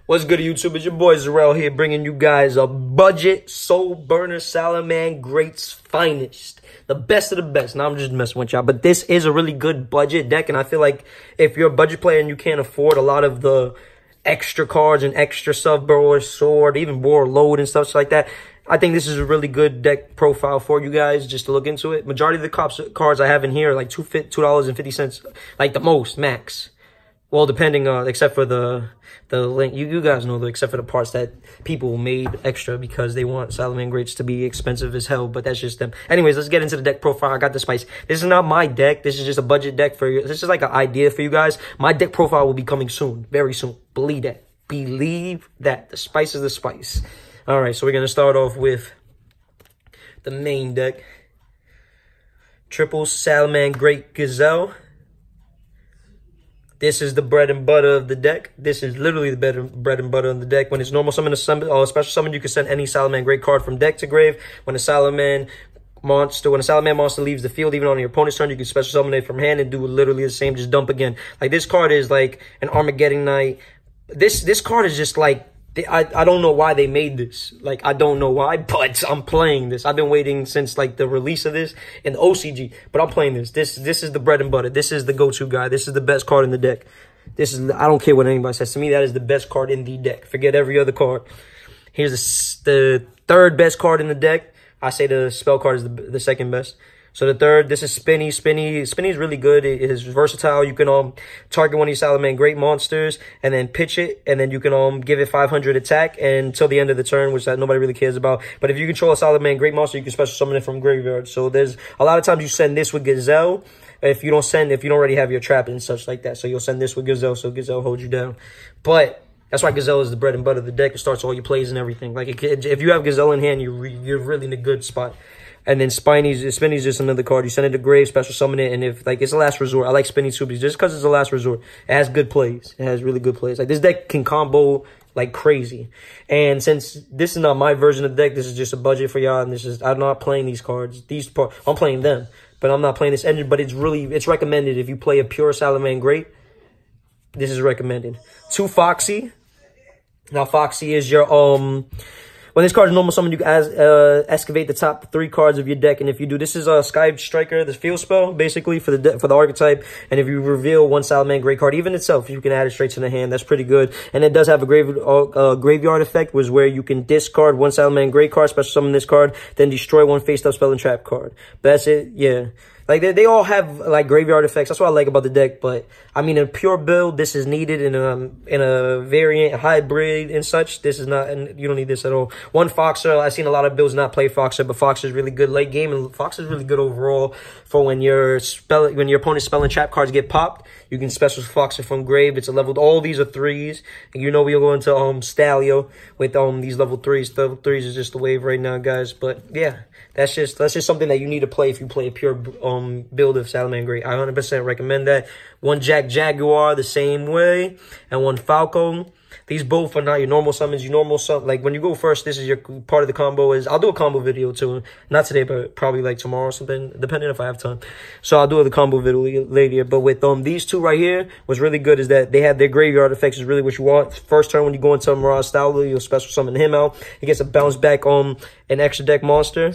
What's good, YouTube? It's your boy Zarel here, bringing you guys a budget soul burner Salamangreat's finest. The best of the best. Now I'm just messing with y'all, but this is a really good budget deck, and I feel like if you're a budget player and you can't afford a lot of the extra cards and extra stuff, Burrower Sword, even Boar Load and stuff like that, I think this is a really good deck profile for you guys just to look into it. Majority of the cards I have in here are like $2.50, like the most, max. Well, depending on, except for the link, you guys know, except for the parts that people made extra because they want Salamangreats to be expensive as hell, but that's just them. Anyways, let's get into the deck profile. I got the spice. This is not my deck. This is just a budget deck for you. This is like an idea for you guys. My deck profile will be coming soon, very soon. Believe that. Believe that. The spice is the spice. All right, so we're going to start off with the main deck. Triple Salamangreat Gazelle. This is the bread and butter of the deck. This is literally the bread and butter of the deck. When it's normal summon or special summon, you can send any Salamangreat card from deck to grave. When a Salaman monster leaves the field, even on your opponent's turn, you can special summon it from hand and do literally the same. Just dump again. Like, this card is like an Armageddon Knight. This card is just like, I don't know why they made this. Like, I don't know why, but I'm playing this. I've been waiting since, like, the release of this in the OCG, but I'm playing this. This is the bread and butter. This is the go-to guy. This is the best card in the deck. I don't care what anybody says. To me, that is the best card in the deck. Forget every other card. Here's the third best card in the deck. I say the spell card is the second best. So the third, this is Spinny. Spinny is really good. It is versatile. You can target one of your Salamangreat monsters and then pitch it, and then you can give it 500 attack until the end of the turn, which that nobody really cares about. But if you control a Salamangreat monster, you can special summon it from graveyard. So there's a lot of times you send this with Gazelle if you don't already have your trap and such like that. So you'll send this with Gazelle, so Gazelle holds you down. But that's why Gazelle is the bread and butter of the deck. It starts all your plays and everything. Like, if you have Gazelle in hand, you're really in a good spot. And then Spinny's just another card. You send it to grave, special summon it, and if, like, it's a last resort. I like Spinny too, just because it's a last resort. It has good plays. It has really good plays. Like, this deck can combo like crazy. And since this is not my version of the deck, this is just a budget for y'all, and I'm not playing these cards. I'm playing them, but I'm not playing this engine. But it's recommended if you play a pure Salamangreat. This is recommended. 2 Foxy. Now, Foxy is your when this card is normal summon, you can excavate the top 3 cards of your deck, and if you do, this is a Sky Striker, the field spell, basically for the archetype. And if you reveal one Salamangreat card, even itself, you can add it straight to the hand. That's pretty good. And it does have a graveyard effect, was where you can discard one Salamangreat card, special summon this card, then destroy one face-up spell and trap card. But that's it. Yeah. Like, they all have, like, graveyard effects. That's what I like about the deck. But, I mean, in a pure build, this is needed. In a variant, hybrid, and such, this is not, and you don't need this at all. 1 Foxer, I've seen a lot of builds not play Foxer, but Foxer is really good late game, and Foxer is really good overall for when your opponent's spell and trap cards get popped. You can special Foxer from grave. It's a level, all these are 3s. And you know we'll go into Stalio with these level 3s. Level 3s is just the wave right now, guys. But yeah, that's just something that you need to play if you play a pure build of Salamangreat. I 100% recommend that. 1 Jaguar the same way, and 1 Falco. These both are not your normal summons. Like, when you go first, this is your part of the combo. I'll do a combo video too. Not today, but probably like tomorrow or something, depending if I have time. So I'll do the combo video later. But with these 2 right here, what's really good is that they have their graveyard effects, is really what you want. First turn, when you go into a Mirage Style, you'll special summon him out. He gets a bounce back on an extra deck monster.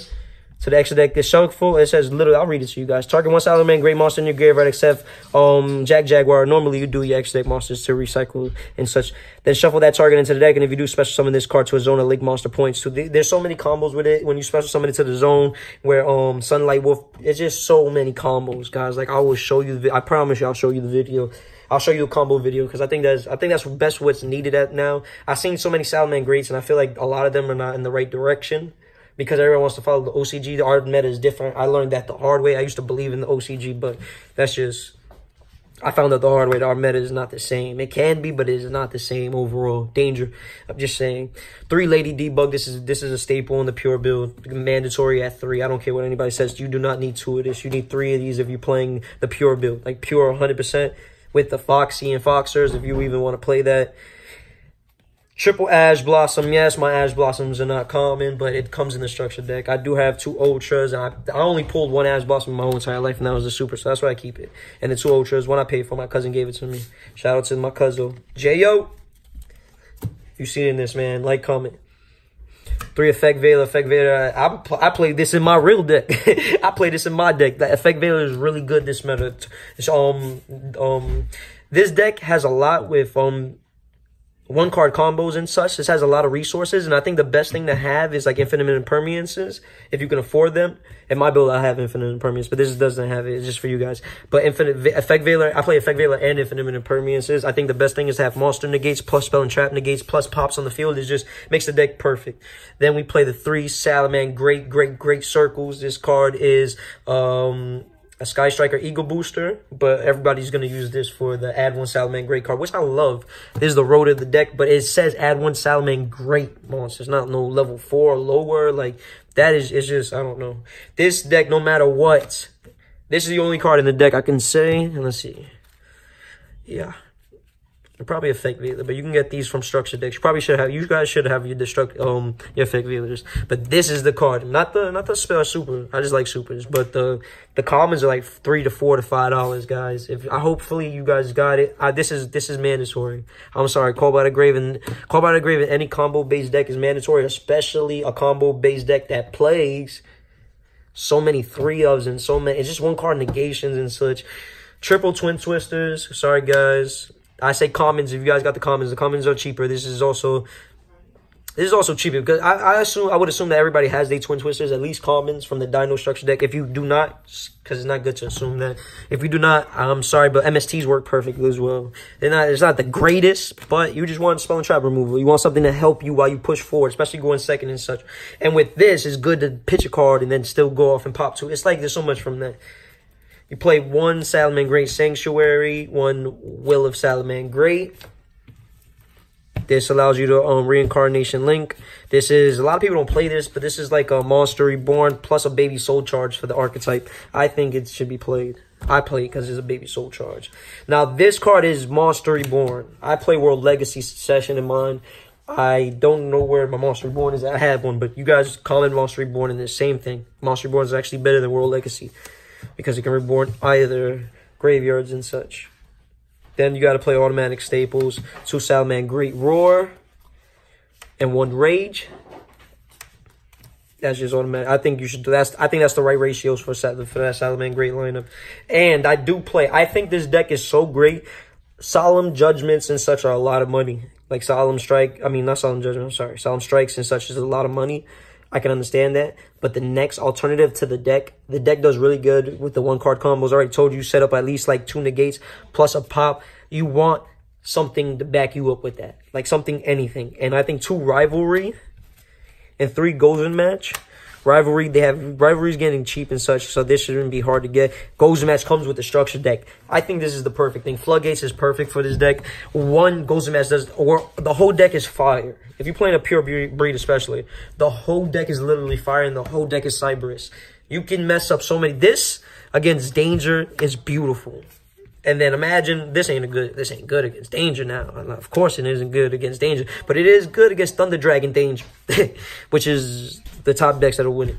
So the extra deck is shuffle. It says literally, I'll read it to you guys. Target one Salamangreat monster in your graveyard except Jaguar. Normally you do your extra deck monsters to recycle and such. Then shuffle that target into the deck, and if you do, special summon this card to a zone of link monster points. So there's so many combos with it. When you special summon it to the zone where Sunlight Wolf, it's just so many combos, guys. Like, I will show you I promise you I'll show you the video. I'll show you a combo video because I think that's best what's needed at now. I've seen so many Salamangreats, and I feel like a lot of them are not in the right direction, because everyone wants to follow the OCG. The art meta is different. I learned that the hard way. I used to believe in the OCG, but that's just, I found out the hard way. The art meta is not the same. It can be, but it is not the same overall. Danger. I'm just saying. 3 Lady Debug. This is a staple in the pure build. Mandatory at 3. I don't care what anybody says. You do not need 2 of this. You need 3 of these if you're playing the pure build. Like, pure 100% with the Foxy and Foxers, if you even want to play that. Triple Ash Blossom. Yes, my Ash Blossoms are not common, but it comes in the structure deck. I do have 2 Ultras, and I only pulled 1 Ash Blossom in my whole entire life, and that was a Super, so that's why I keep it. And the 2 Ultras, one I paid for, my cousin gave it to me. Shout out to my cousin. J.O. If you see it in this, man, like, comment. 3 Effect Veiler. Effect Veiler. I played this in my real deck. I played this in my deck. The Effect Veiler is really good this meta. This deck has a lot with one card combos and such. This has a lot of resources, and I think the best thing to have is like infinite impermanences if you can afford them. In my build, I have infinite impermanence, but this doesn't have it. It's just for you guys. But Effect Veiler, I play Effect Veiler and infinite impermanences. I think the best thing is to have monster negates plus spell and trap negates plus pops on the field. It just makes the deck perfect. Then we play the 3 Salamangreat Great Circles. This card is a Sky Striker Eagle Booster, but everybody's going to use this for the add 1 Salamangreat card, which I love. This is the road of the deck, but it says add 1 Salamangreat monsters, not no level 4 or lower. Like, that is, it's just, I don't know. This deck, no matter what, this is the only card in the deck I can say, and let's see. Yeah. Probably Effect Veiler, but you can get these from structured decks. You guys should have your Effect Veilers. But this is the card, not the spell super. I just like supers, but the commons are like $3 to $4 to $5, guys. Hopefully you guys got it. This is mandatory. I'm sorry, Call by the Grave and any combo based deck is mandatory, especially a combo based deck that plays so many 3-ofs and so many. It's just one card negations and such. Triple Twin Twisters. Sorry, guys. I say commons. If you guys got the commons are cheaper. This is also cheaper because I would assume that everybody has their Twin Twisters, at least commons from the Dino Structure deck. If you do not, because it's not good to assume that. If you do not, I'm sorry, but MSTs work perfectly as well. It's not the greatest, but you just want spell and trap removal. You want something to help you while you push forward, especially going second and such. And with this, it's good to pitch a card and then still go off and pop 2. It's like there's so much from that. You play 1 Salamangreat Sanctuary, 1 Will of Salamangreat. This allows you to Reincarnation Link. This is, a lot of people don't play this, but this is like a Monster Reborn plus a Baby Soul Charge for the archetype. I think it should be played. I play it because it's a Baby Soul Charge. Now, this card is Monster Reborn. I play World Legacy Session in mine. I don't know where my Monster Reborn is. I have one, but you guys comment Monster Reborn and the same thing. Monster Reborn is actually better than World Legacy, because it can reborn either graveyards and such. Then you got to play automatic staples, 2 Salamangreat Roar, and 1 Rage. That's just automatic. I think you should do that. I think that's the right ratios for that Salamangreat lineup. And I do play. I think this deck is so great. Solemn Judgments and such are a lot of money. Like Solemn Strike. I mean, not Solemn Judgment. I'm sorry. Solemn Strikes and such is a lot of money. I can understand that, but the next alternative to the deck does really good with the 1-card combos. I already told you, set up at least like 2 negates plus a pop. You want something to back you up with that, like something, anything. And I think 2 Rivalry and 3 Golden Match. Rivalry's getting cheap and such, so this shouldn't be hard to get. Golden Match comes with the structured deck. I think this is the perfect thing. Floodgates is perfect for this deck. 1 Golden Match does, or the whole deck is fire. If you're playing a pure breed especially, the whole deck is literally fire and the whole deck is Cyberus. You can mess up so many. This against Danger is beautiful. And then imagine, this ain't good against Danger now. Of course it isn't good against Danger, but it is good against Thunder Dragon Danger, which is the top decks that'll win it.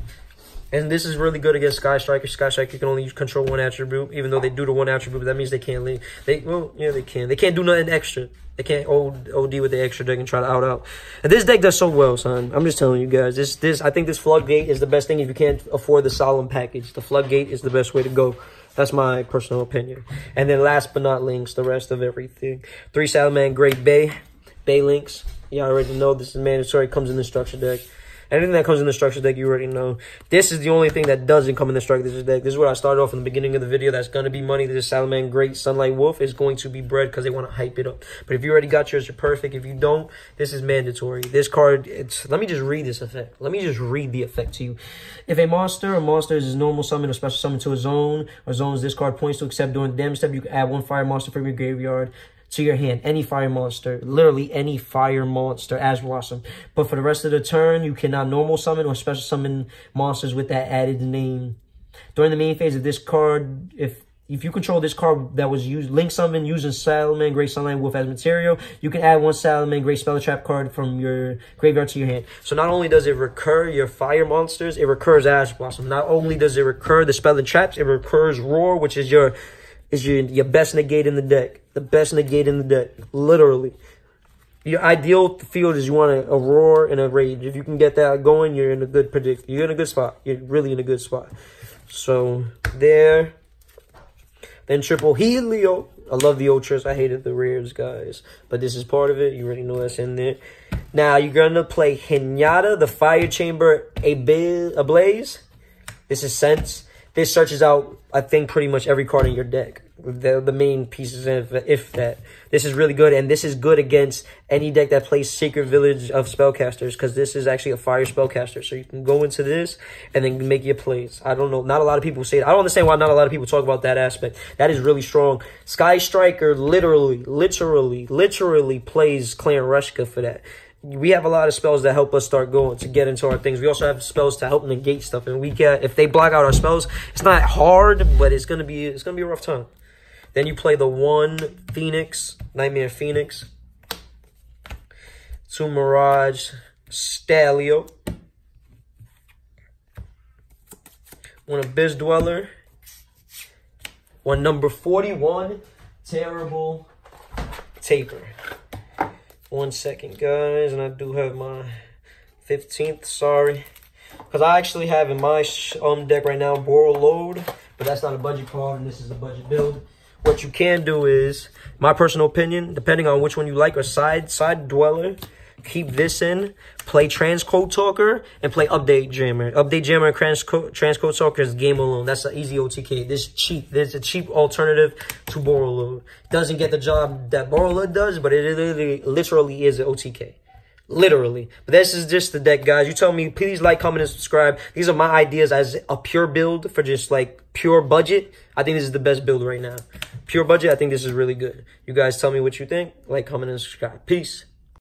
And this is really good against Sky Striker. Sky Striker can only control 1 attribute, even though they do the 1 attribute, but that means they can't leave. Well, yeah, they can. They can't do nothing extra. They can't OD with the extra deck and try to out. And this deck does so well, son. I'm just telling you guys. I think this Floodgate is the best thing if you can't afford the Solemn package. The Floodgate is the best way to go. That's my personal opinion. And then last but not least, the rest of everything. 3 Salamangreat Bay links. You already know this is mandatory. It comes in the structure deck. Anything that comes in the structure deck, you already know. This is the only thing that doesn't come in the structure deck. This is what I started off in the beginning of the video. That's going to be money. This Salamangreat Sunlight Wolf is going to be bred because they want to hype it up. But if you already got yours, you're perfect. If you don't, this is mandatory. This card, let me just read this effect. Let me just read the effect to you. If a monster is normal summon or special summon to a zone, or zones this card points to, except during the damage step, you can add 1 fire monster from your graveyard to your hand. Any fire monster. Literally any fire monster as Blossom. But for the rest of the turn, you cannot normal summon or special summon monsters with that added name. During the main phase of this card, if you control this card that was used, link summon using Salamangreat Sunlight Wolf as material, you can add 1 Salamangreat Spell Trap card from your graveyard to your hand. So not only does it recur your fire monsters, it recurs Ash Blossom. Not only does it recur the Spell and Traps, it recurs Roar, which is your best negate in the deck. The best negate in the deck. Literally. Your ideal field is you want a roar and a rage. If you can get that going, you're in a good You're in a good spot. You're really in a good spot. So there. Then triple Helio. I love the ultras. I hated the rares, guys. But this is part of it. You already know that's in there. Now you're gonna play Hinata, the Fire Chamber Ablaze. This is Sense. This searches out, I think, pretty much every card in your deck. The main pieces, if that. This is really good, and this is good against any deck that plays Sacred Village of Spellcasters, because this is actually a fire spellcaster. So you can go into this and then make your plays. I don't know. Not a lot of people say it. I don't understand why not a lot of people talk about that aspect. That is really strong. Sky Striker literally plays Clan Rushka for that. We have a lot of spells that help us start going to get into our things. We also have spells to help negate stuff, and we get, if they block out our spells, it's not hard, but it's gonna be a rough time. Then you play the 1 Phoenix, Nightmare Phoenix, 2 Mirage Stalio, 1 Abyss Dweller, 1 number 41 Terrible Taper. 1 second, guys, and I do have my 15th, sorry. Because I actually have in my deck right now Boral Load, but that's not a budget card, and this is a budget build. What you can do is, my personal opinion, depending on which one you like, or Side Dweller, keep this in, play Transcode Talker, and play Update Jammer. Update Jammer and Transcode Talker is game alone. That's an easy OTK. This is cheap. There's a cheap alternative to Boral Load. Doesn't get the job that Boral Load does, but it literally is an OTK. Literally. But this is just the deck, guys. You tell me, please like, comment, and subscribe. These are my ideas as a pure build for just like pure budget. I think this is the best build right now. Pure budget, I think this is really good. You guys tell me what you think. Like, comment, and subscribe. Peace.